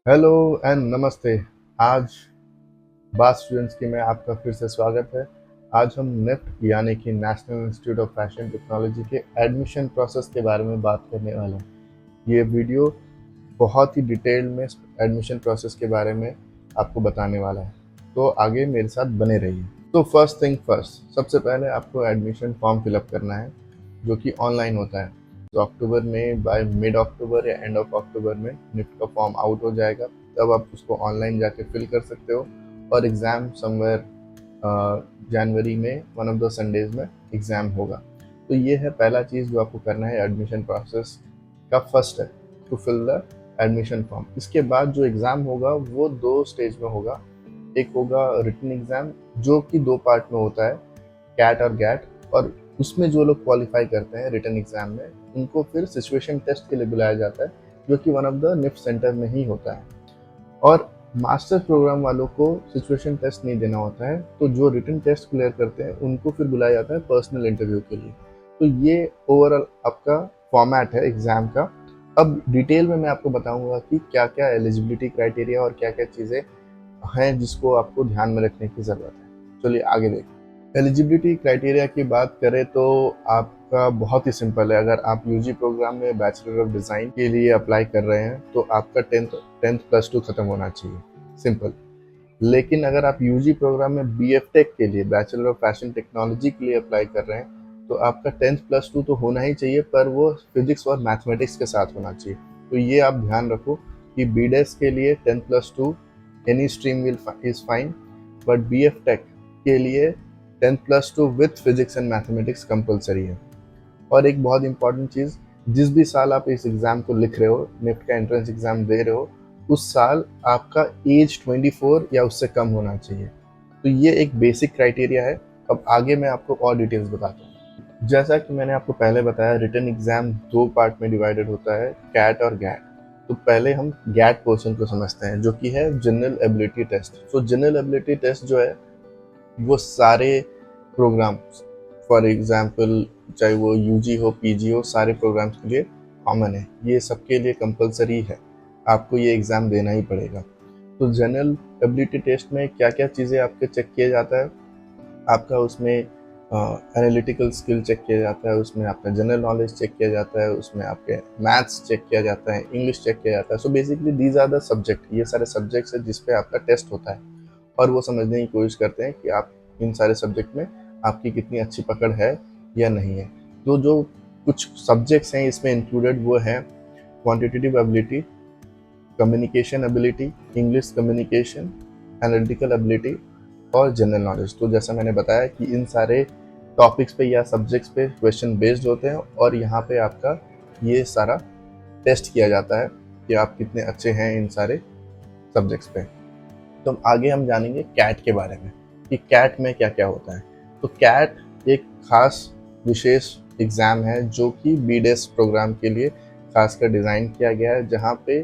Hello and नमस्ते। आज बात स्टूडेंट्स की में आपका फिर से स्वागत है। आज हम नेफ्ट यानी कि national institute of fashion technology के एडमिशन प्रोसेस के बारे में बात करने वाले हैं। ये वीडियो बहुत ही डिटेल में एडमिशन प्रोसेस के बारे में आपको बताने वाला है, तो आगे मेरे साथ बने रहिए। तो फर्स्ट थिंग फर्स्ट, सबसे पहले आपको एडमिशन फॉर्म फिलअप करना है, जो कि ऑनलाइन होता है। तो अक्टूबर में, बाय मिड अक्टूबर या एंड ऑफ अक्टूबर में निफ्ट का फॉर्म आउट हो जाएगा। तब आप उसको ऑनलाइन जाके फिल कर सकते हो और एग्ज़ाम समवेयर जनवरी में वन ऑफ द संडेज में एग्ज़ाम होगा। तो ये है पहला चीज़ जो आपको करना है एडमिशन प्रोसेस का फर्स्ट है, to fill the admission form. इसके बाद जो एग्ज़ाम होगा वो दो स्टेज में होगा। एक होगा रिटन एग्ज़ाम, जो कि दो पार्ट में होता है, कैट और गैट। और उसमें जो लोग क्वालिफाई करते हैं रिटन एग्ज़ाम में, उनको फिर सिचुएशन टेस्ट के लिए बुलाया जाता है, जो कि one of the NIFT centre में ही होता है। और मास्टर प्रोग्राम वालों को सिचुएशन टेस्ट नहीं देना होता है, तो जो रिटन टेस्ट क्लियर करते हैं उनको फिर बुलाया जाता है पर्सनल इंटरव्यू के लिए। तो ये ओवरऑल आपका फॉर्मेट है एग्ज़ाम का। अब डिटेल में मैं आपको बताऊंगा कि क्या क्या एलिजिबिलिटी क्राइटेरिया और क्या क्या चीज़ें हैं जिसको आपको ध्यान में रखने की ज़रूरत है। चलिए आगे देखते हैं। एलिजिबिलिटी क्राइटेरिया की बात करें तो आपका बहुत ही सिंपल है। अगर आप यूजी प्रोग्राम में बैचलर ऑफ डिज़ाइन के लिए अप्लाई कर रहे हैं तो आपका टेंथ प्लस टू खत्म होना चाहिए, सिंपल। लेकिन अगर आप यूजी प्रोग्राम में बीएफ टेक के लिए, बैचलर ऑफ फैशन टेक्नोलॉजी के लिए अप्लाई कर रहे हैं, तो आपका टेंथ प्लस टू तो होना ही चाहिए, पर वो फिजिक्स और मैथमेटिक्स के साथ होना चाहिए। तो ये आप ध्यान रखो कि बीडेस के लिए tenth plus two any stream will is fine, but BF tech के लिए tenth plus two with physics and mathematics compulsory है। और एक बहुत इंपॉर्टेंट चीज़, जिस भी साल आप इस एग्ज़ाम को लिख रहे हो, निफ्ट का एंट्रेंस एग्ज़ाम दे रहे हो, उस साल आपका एज 24 या उससे कम होना चाहिए। तो ये एक बेसिक क्राइटेरिया है। अब आगे मैं आपको और डिटेल्स बताता हूँ। जैसा कि मैंने आपको पहले बताया, रिटन एग्ज़ाम दो पार्ट में डिवाइडेड होता है, कैट और गैट। तो पहले हम गैट पोर्शन को समझते हैं, जो कि है जनरल एबिलिटी टेस्ट। तो जनरल एबिलिटी टेस्ट जो है वो सारे प्रोग्राम, फॉर एग्जांपल चाहे वो यूजी हो पीजी हो, सारे प्रोग्राम्स के लिए कॉमन है। ये सबके लिए कंपलसरी है, आपको ये एग्ज़ाम देना ही पड़ेगा। तो जनरल एबिलिटी टेस्ट में क्या क्या चीज़ें आपके चेक किया जाता है, आपका उसमें एनालिटिकल स्किल चेक किया जाता है, उसमें आपका जनरल नॉलेज चेक किया जाता है, उसमें आपके मैथ्स चेक किया जाता है, इंग्लिश चेक किया जाता है। So basically these are the subject, ये सारे सब्जेक्ट्स हैं जिस पे आपका टेस्ट होता है। और वो समझने की कोशिश करते हैं कि आप इन सारे सब्जेक्ट में आपकी कितनी अच्छी पकड़ है या नहीं है। तो जो कुछ सब्जेक्ट्स हैं इसमें इंक्लूडेड वो हैं quantitative ability, communication ability, English communication, analytical ability और जनरल नॉलेज। तो जैसा मैंने बताया कि इन सारे टॉपिक्स पे या सब्जेक्ट्स पे क्वेश्चन बेस्ड होते हैं, और यहाँ पे आपका ये सारा टेस्ट किया जाता है कि आप कितने अच्छे हैं इन सारे सब्जेक्ट्स पे। तो आगे हम जानेंगे कैट के बारे में कि कैट में क्या क्या होता है। तो कैट एक खास विशेष एग्ज़ाम है जो कि बीडेस प्रोग्राम के लिए खासकर डिज़ाइन किया गया है, जहाँ पे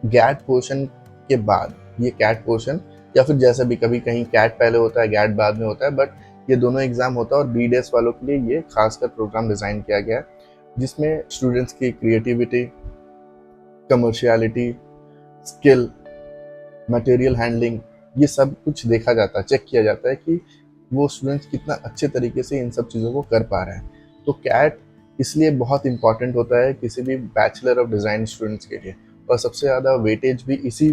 गैट पोर्शन के बाद ये कैट पोर्शन, या फिर जैसे भी कभी कहीं कैट पहले होता है गैट बाद में होता है, बट ये दोनों एग्ज़ाम होता है। और बीडेस वालों के लिए ये खासकर प्रोग्राम डिज़ाइन किया गया है, जिसमें स्टूडेंट्स की क्रिएटिविटी, कमर्शियलिटी, स्किल, मटेरियल हैंडलिंग, ये सब कुछ देखा जाता है, चेक किया जाता है कि वो स्टूडेंट्स कितना अच्छे तरीके से इन सब चीज़ों को कर पा रहे हैं। तो कैट इसलिए बहुत इंपॉर्टेंट होता है किसी भी बैचलर ऑफ डिज़ाइन स्टूडेंट्स के लिए, और सबसे ज़्यादा वेटेज भी इसी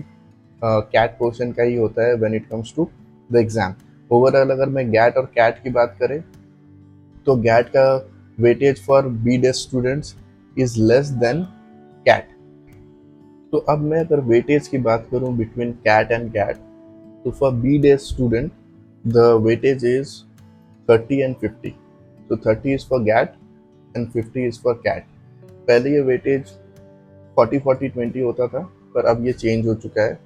कैट पोर्शन का ही होता है when it comes to the exam. Overall अगर मैं गैट और कैट की बात करें तो गैट का weightage for B Des students is less than CAT. तो अब मैं अगर वेटेज की बात करूं बिटवीन कैट एंड गैट, तो for B Des student the weightage is 30 and 50। तो 30 is for GAT and 50 is for CAT। पहले ये वेटेज 40-40-20 होता था, पर अब ये चेंज हो चुका है।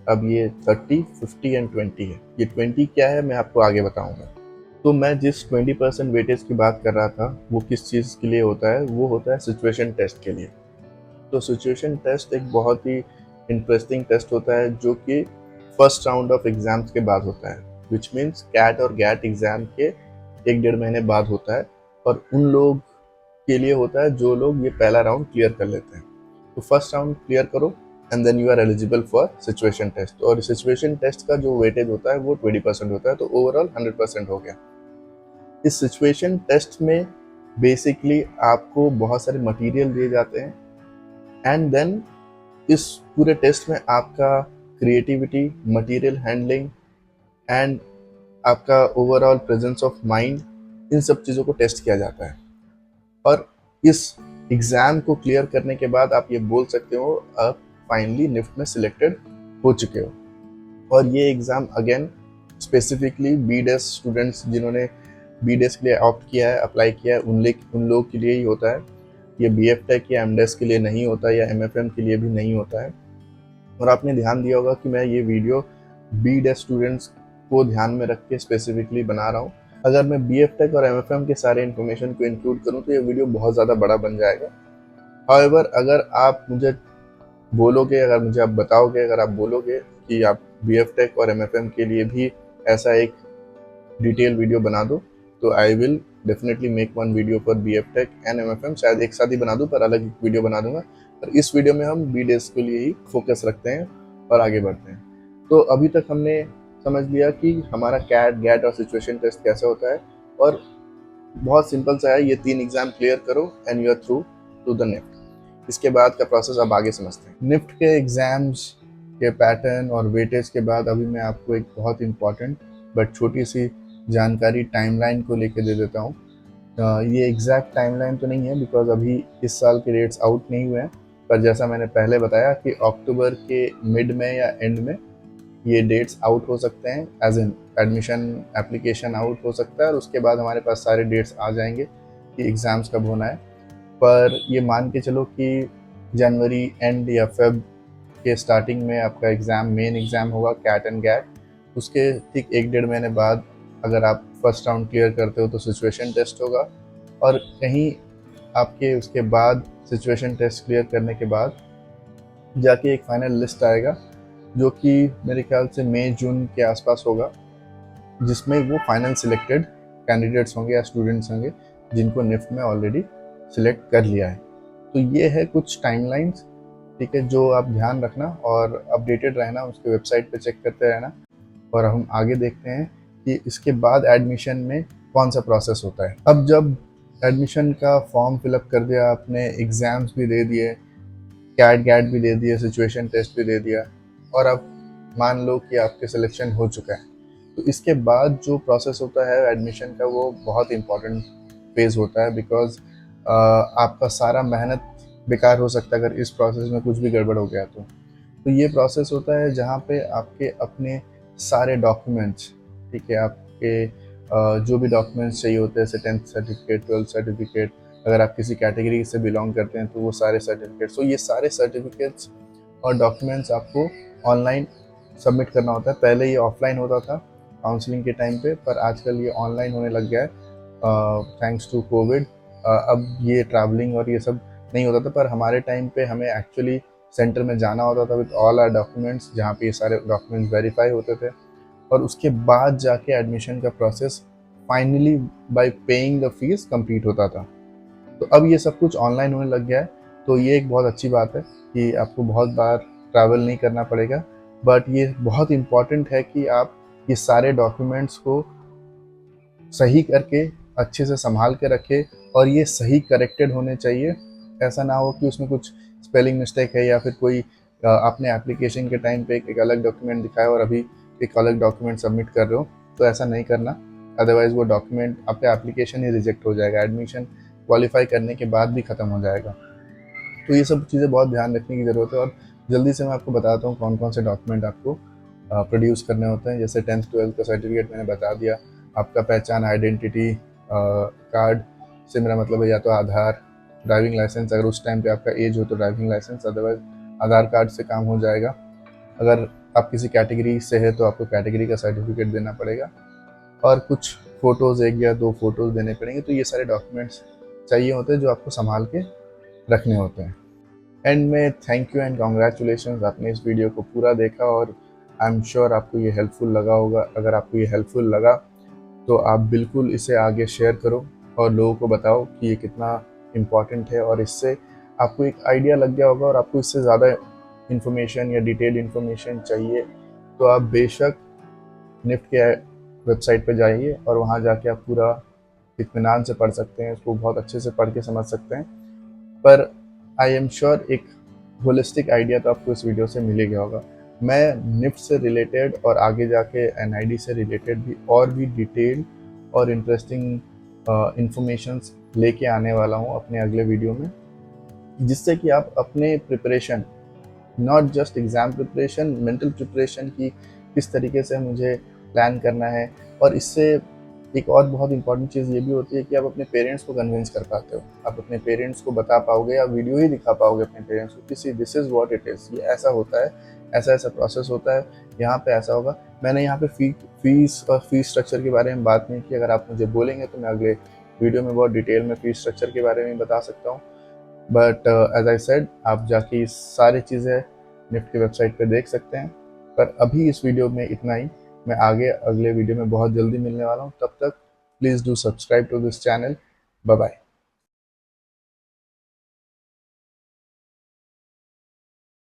अब ये 30, 50 एंड 20 है। ये 20 क्या है मैं आपको आगे बताऊंगा। तो मैं जिस 20% वेटेज की बात कर रहा था वो किस चीज़ के लिए होता है, वो होता है सिचुएशन टेस्ट के लिए। तो सिचुएशन टेस्ट एक बहुत ही इंटरेस्टिंग टेस्ट होता है जो कि फर्स्ट राउंड ऑफ एग्जाम्स के बाद होता है, विच मीन्स कैट और गैट एग्जाम के 1-1.5 महीने बाद होता है। और उन लोग के लिए होता है जो लोग ये पहला राउंड क्लियर कर लेते हैं। तो फर्स्ट राउंड क्लियर करो, and then you are eligible for situation test. और सिचुएशन टेस्ट का जो वेटेज होता है वो 20% होता है, तो ओवरऑल 100% हो गया। इस सिचुएशन टेस्ट में बेसिकली आपको बहुत सारे मटेरियल दिए जाते हैं, एंड देन इस पूरे टेस्ट में आपका क्रिएटिविटी, मटेरियल हैंडलिंग एंड आपका ओवरऑल प्रेजेंस ऑफ माइंड, इन सब चीज़ों को टेस्ट किया जाता है। और इस एग्ज़ाम को क्लियर करने के बाद आप ये बोल सकते हो आप फाइनली निफ्ट में सिलेक्टेड हो चुके हो। और ये exam again specifically BDes students जिन्होंने बीडेस के लिए ऑप्ट किया है, अप्लाई किया है, उन लोग के लिए ही होता है। ये बीएफ टेक या एमडेस के लिए नहीं होता, या एमएफएम के लिए भी नहीं होता है। और आपने ध्यान दिया होगा कि मैं ये वीडियो बीडेस स्टूडेंट्स को ध्यान में रख के स्पेसिफिकली बना रहा हूँ। अगर मैं बीएफ टेक और एमएफएम के सारे इन्फॉर्मेशन को इंक्लूड करूँ तो ये वीडियो बहुत ज़्यादा बड़ा बन जाएगा। हाउएवर अगर आप मुझे बोलोगे, अगर मुझे आप बताओगे, अगर आप बोलोगे कि आप बीएफ टेक और एमएफएम के लिए भी ऐसा एक डिटेल वीडियो बना दो, तो I will definitely make one video for BF tech and MFM. शायद एक साथ ही बना दूं, पर अलग वीडियो बना दूंगा। पर इस वीडियो में हम बीडेस के लिए ही फोकस रखते हैं और आगे बढ़ते हैं। तो अभी तक हमने समझ लिया कि हमारा कैट, गैट और सिचुएशन टेस्ट कैसा होता है, और बहुत सिंपल सा है, ये 3 एग्जाम क्लियर करो and you are through to the NIFT. इसके बाद का प्रोसेस अब आगे समझते हैं। निफ्ट के एग्जाम्स के पैटर्न और वेटेज के बाद अभी मैं आपको एक बहुत इंपॉर्टेंट बट छोटी सी जानकारी टाइमलाइन को लेके दे देता हूँ। ये एग्जैक्ट टाइमलाइन तो नहीं है बिकॉज अभी इस साल के रेट्स आउट नहीं हुए हैं, पर जैसा मैंने पहले बताया कि अक्टूबर के मिड में या एंड में ये डेट्स आउट हो सकते हैं, as in admission application out हो सकता है, और उसके बाद हमारे पास सारे डेट्स आ जाएंगे कि एग्ज़ाम्स कब होना है। पर ये मान के चलो कि जनवरी एंड या फेब के स्टार्टिंग में आपका एग्ज़ाम, मेन एग्ज़ाम होगा कैट एंड गैट। उसके ठीक 1-1.5 महीने बाद अगर आप फर्स्ट राउंड क्लियर करते हो तो सिचुएशन टेस्ट होगा, और कहीं आपके उसके बाद सिचुएशन टेस्ट क्लियर करने के बाद जाके एक फाइनल लिस्ट आएगा जो कि मेरे ख्याल से मई जून के आसपास होगा, जिसमें वो फाइनल सिलेक्टेड कैंडिडेट्स होंगे या स्टूडेंट्स होंगे जिनको निफ्ट में ऑलरेडी सिलेक्ट कर लिया है। तो ये है कुछ टाइमलाइंस, ठीक है, जो आप ध्यान रखना और अपडेटेड रहना, उसके वेबसाइट पे चेक करते रहना। और हम आगे देखते हैं कि इसके बाद एडमिशन में कौन सा प्रोसेस होता है। अब जब एडमिशन का फॉर्म फिलअप कर दिया आपने, एग्ज़ाम्स भी दे दिए, कैट गैट भी दे दिए, सिचुएशन टेस्ट भी दे दिया, और अब मान लो कि आपके सिलेक्शन हो चुका है, तो इसके बाद जो प्रोसेस होता है एडमिशन का वो बहुत इंपॉर्टेंट फेज़ होता है। बिकॉज आपका सारा मेहनत बेकार हो सकता है अगर इस प्रोसेस में कुछ भी गड़बड़ हो गया तो ये प्रोसेस होता है जहाँ पे आपके अपने सारे डॉक्यूमेंट्स, ठीक है, आपके जो भी डॉक्यूमेंट्स चाहिए होते हैं, जैसे 10th सर्टिफिकेट, 12th सर्टिफिकेट, अगर आप किसी कैटेगरी से बिलोंग करते हैं तो वो सारे सर्टिफिकेट्स, तो ये सारे सर्टिफिकेट्स और डॉक्यूमेंट्स आपको ऑनलाइन सबमिट करना होता है। पहले ये ऑफलाइन होता था काउंसलिंग के टाइम पे, पर आजकल ये ऑनलाइन होने लग गया है थैंक्स टू कोविड। अब ये ट्रैवलिंग और ये सब नहीं होता था, पर हमारे टाइम पे हमें एक्चुअली सेंटर में जाना होता था विद ऑल आर डॉक्यूमेंट्स, जहाँ पे ये सारे डॉक्यूमेंट्स वेरीफाई होते थे, और उसके बाद जाके एडमिशन का process finally bye paying the fees complete होता था। तो अब ये सब कुछ ऑनलाइन होने लग गया है, तो ये एक बहुत अच्छी बात है कि आपको बहुत बार ट्रैवल नहीं करना पड़ेगा। बट ये बहुत इम्पॉर्टेंट है कि आप ये सारे डॉक्यूमेंट्स को सही करके अच्छे से संभाल के रखें, और ये सही करेक्टेड होने चाहिए। ऐसा ना हो कि उसमें कुछ स्पेलिंग मिस्टेक है, या फिर कोई आपने एप्लीकेशन के टाइम पे एक अलग डॉक्यूमेंट दिखाया और अभी एक अलग डॉक्यूमेंट सबमिट कर रहे हो, तो ऐसा नहीं करना। अदरवाइज़ वो डॉक्यूमेंट, आपका एप्लीकेशन ही रिजेक्ट हो जाएगा, एडमिशन क्वालिफाई करने के बाद भी ख़त्म हो जाएगा। तो ये सब चीज़ें बहुत ध्यान रखने की ज़रूरत है। और जल्दी से मैं आपको बताता हूँ कौन कौन से डॉक्यूमेंट आपको प्रोड्यूस करने होते हैं। जैसे 10th 12th का सर्टिफिकेट मैंने बता दिया, आपका पहचान आइडेंटिटी कार्ड से मेरा मतलब है या तो आधार, ड्राइविंग लाइसेंस, अगर उस टाइम पे आपका एज हो तो ड्राइविंग लाइसेंस, अदरवाइज आधार कार्ड से काम हो जाएगा। अगर आप किसी कैटेगरी से है तो आपको कैटेगरी का सर्टिफिकेट देना पड़ेगा, और कुछ फ़ोटोज़, 1 या 2 फ़ोटोज़ देने पड़ेंगे। तो ये सारे डॉक्यूमेंट्स चाहिए होते हैं जो आपको संभाल के रखने होते हैं। एंड में थैंक यू एंड कॉन्ग्रेचुलेशन, आपने इस वीडियो को पूरा देखा और आई एम श्योर आपको ये हेल्पफुल लगा होगा। अगर आपको ये हेल्पफुल लगा तो आप बिल्कुल इसे आगे शेयर करो और लोगों को बताओ कि ये कितना इम्पॉर्टेंट है, और इससे आपको एक आइडिया लग गया होगा और आपको इससे ज़्यादा इन्फॉर्मेशन या डिटेल इन्फॉर्मेशन चाहिए तो आप बेशक निफ्ट के वेबसाइट पर जाइए और वहाँ जाके आप पूरा इत्मीनान से पढ़ सकते हैं, इसको बहुत अच्छे से पढ़ के समझ सकते हैं। पर आई एम श्योर एक होलिस्टिक आइडिया तो आपको इस वीडियो से मिल ही गया होगा। मैं निफ्ट से रिलेटेड और आगे जाके एनआईडी से रिलेटेड भी और भी डिटेल और इंटरेस्टिंग इंफॉर्मेशंस लेके आने वाला हूँ अपने अगले वीडियो में, जिससे कि आप अपने preparation, not just exam preparation, mental preparation की किस तरीके से मुझे प्लान करना है। और इससे एक और बहुत इंपॉर्टेंट चीज़ ये भी होती है कि आप अपने पेरेंट्स को कन्विंस कर पाते हो। आप अपने पेरेंट्स को बता पाओगे या वीडियो ही दिखा पाओगे अपने पेरेंट्स को कि see this is what it is, ये ऐसा होता है, ऐसा ऐसा प्रोसेस होता है, यहाँ पे ऐसा होगा। मैंने यहाँ पे फीस और फीस स्ट्रक्चर के बारे में बात नहीं की। अगर आप मुझे बोलेंगे तो मैं अगले वीडियो में बहुत डिटेल में फीस स्ट्रक्चर के बारे में बता सकता हूँ। बट एज आई सेड, आप जाके ये सारी चीज़ें निफ्ट की वेबसाइट पे देख सकते हैं। पर अभी इस वीडियो में इतना ही। मैं आगे अगले वीडियो में बहुत जल्दी मिलने वाला हूँ। तब तक please do subscribe to this channel. Bye bye.